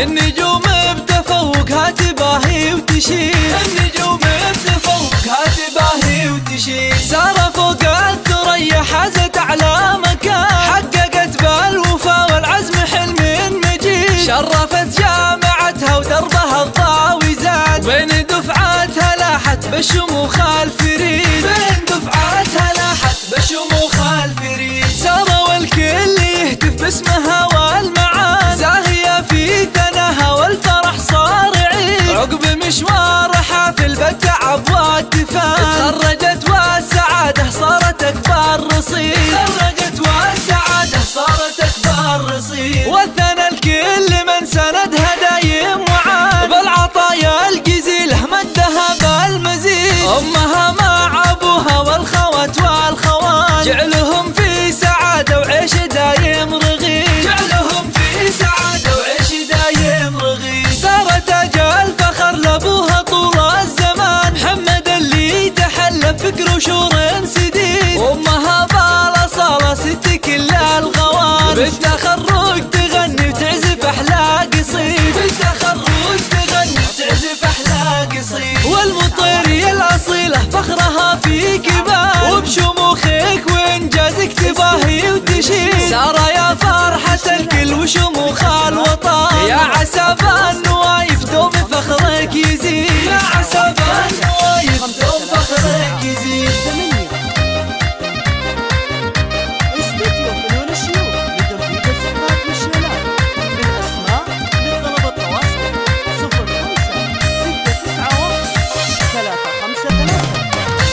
النجوم بتفوقها تباهي وتشيل، النجوم بتفوقها تباهي وتشيل. سارة فوق الثريا حازت أعلى مكان، حققت بالوفا والعزم حلم مجيد. شرفت جامعتها ودربها الضاوي زاد، بين دفعاتها لاحت بالشموخ الفريد، بين دفعاتها لاحت بالشموخ الفريد. سارة والكل يهتف باسمها والمعان، زاهية في ثناها والفرح صار عيد. عقب مشوار حافل بالتعب والتفان، تخرجت والسعادة صارت أكبر رصيد، تخرجت والسعادة صارت أكبر رصيد. وثنى الكل من سندها دايم وعاد، بالعطايا الجزيلة مدها بالمزيد. أمها مع أبوها والخوات والخوان، جعلهم في سعادة وعيش دايم رغيد، جعلهم في سعادة وعيش دايم رغيد. سارة تاج الفخر لأبوها طول الزمان، محمد اللي تحلى بفكر وشور سديد. وأمها بالأصالة ست كل الغوان، بالتخرج تغني وتعزف أحلى قصيد، بالتخرج تغني وتعزف أحلى قصيد. والمطيرية الأصيلة فخرها في كبار، وبشموخك وإنجازك تباهي وتشيل. سارة يا فرحة الكل وشموخ الوطن، يا عسى بالنوايف دوم فخرك يزيد، يا عسى بالنوايف دوم فخرك يزيد. استوديو فنون الشيوخ لتنفيذ الصفات والشيلات. بالأسماء للطلب التواصل 05-691-353.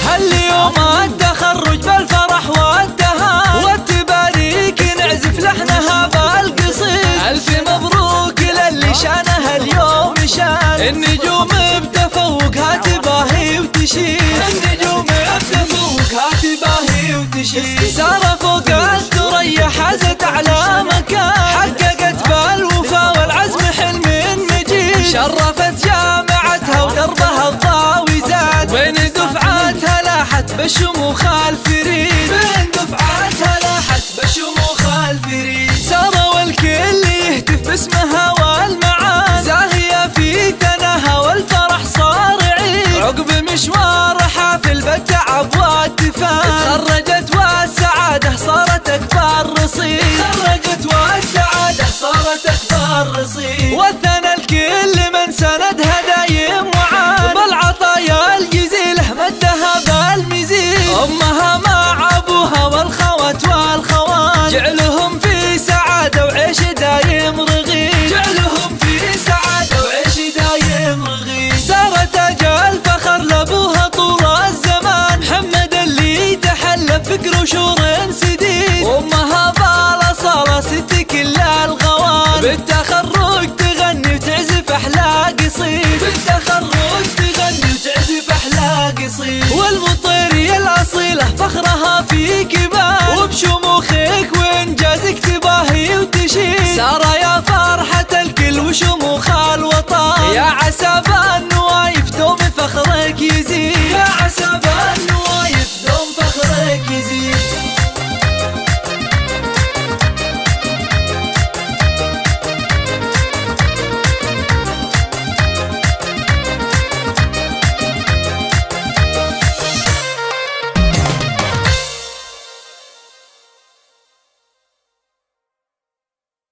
هاليوم التخرج بالفرح والدهاء، والتباريك نعزف لحنها بالقصيد. ألف مبروك للي شانها اليوم شان، النجوم بتفوقها تباهي وتشيل، النجوم بتفوقها تباهي وتشيل. سارة فوق الثريا حازت أعلى مكان، حققت بالوفا والعزم حلم مجيد. شرفت جامعتها ودربها الضاوي زاد، بين دفعاتها لاحت بالشموخ الفريد، بين دفعاتها لاحت بالشموخ الفريد. سارة والكل يهتف باسمها والمعان، زاهية في ثناها والفرح صار عيد. عقب مشوار حافل بالتعب والتفان، تخرجت والسعادة صارت أكبر رصيد، تخرجت والسعادة صارت أكبر رصيد. وثنى الكل من سندها دايم وعاد، بالعطايا الجزيلة مدها بالمزيد. أمها مع أبوها والخوات والخوان، جعلهم في سعادة وعيش دايم رغيد، جعلهم في سعادة وعيش دايم رغيد. سارة تاج الفخر لأبوها طول الزمان، محمد اللي تحلى بفكر وشور سديد. وأمها بالأصالة ست كل الغوان، بالتخرج تغني وتعزف أحلى قصيد، بالتخرج تغني وتعزف أحلى قصيد. والمطيرية الأصيلة فخرها في كبار، وبشموخك وإنجازك تباهي وتشيل. سارة يا فرحة الكل وشموخ الوطن، يا عسى